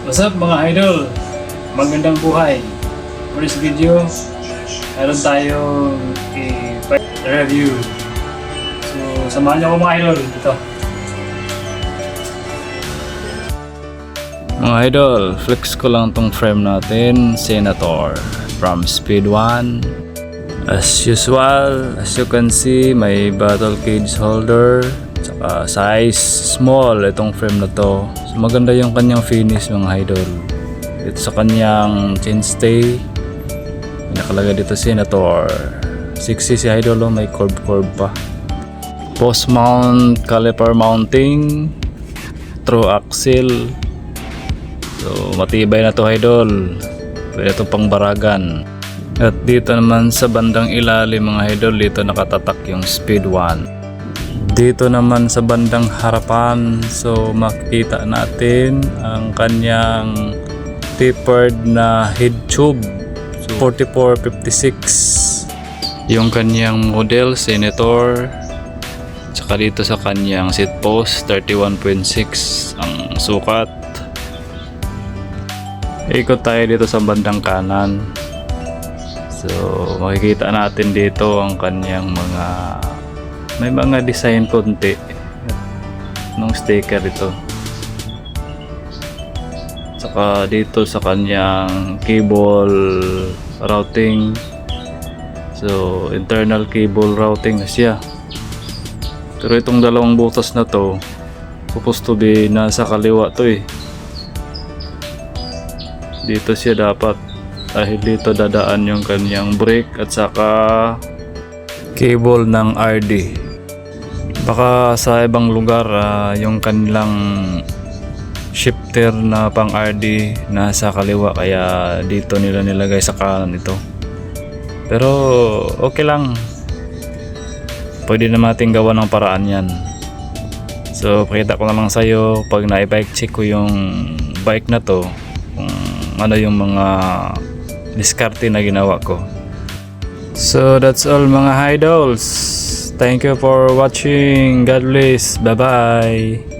What's up mga idol? Magandang buhay. For this video, meron tayong i-review. So, samahan niyo ako mga idol dito. Mga idol, flex ko lang tong frame natin, Senator from Speed 1. As usual, as you can see, may battle cage holder, saka size small itong frame na to. So maganda yung kanyang finish mga idol. Dito sa kanyang chainstay, nakalagay dito Senator. 6cc idol, may curve pa. Post mount caliper mounting, through axle. So matibay na to idol. Pwede ito pang baragan. At dito naman sa bandang ilalim mga idol, dito nakatatak yung Speed 1. Dito naman sa bandang harapan, so makikita natin ang kanyang tapered na head tube. So 4456 yung kanyang model Senator. Tsaka dito sa kanyang seat post 31.6 ang sukat. Ikot tayo dito sa bandang kanan. So makikita natin dito ang kanyang may mga design konti ng sticker ito. Saka dito sa kanyang cable routing. So internal cable routing na siya. Pero itong dalawang butas na to supposed to be nasa kaliwa to eh. Dito siya dapat, dahil dito dadaan yung kanyang brake at saka cable ng RD. Baka sa ibang lugar yung kanilang shifter na pang RD nasa kaliwa, kaya dito nila nilagay sa kanan ito. Pero okay lang, pwede na natin gawa ng paraan yan. So pakita ko na lang sa iyo pag na-bike check ko yung bike na to, kung ano yung mga diskarte na ginawa ko. So that's all mga idols. Thank you for watching. God bless. Bye bye.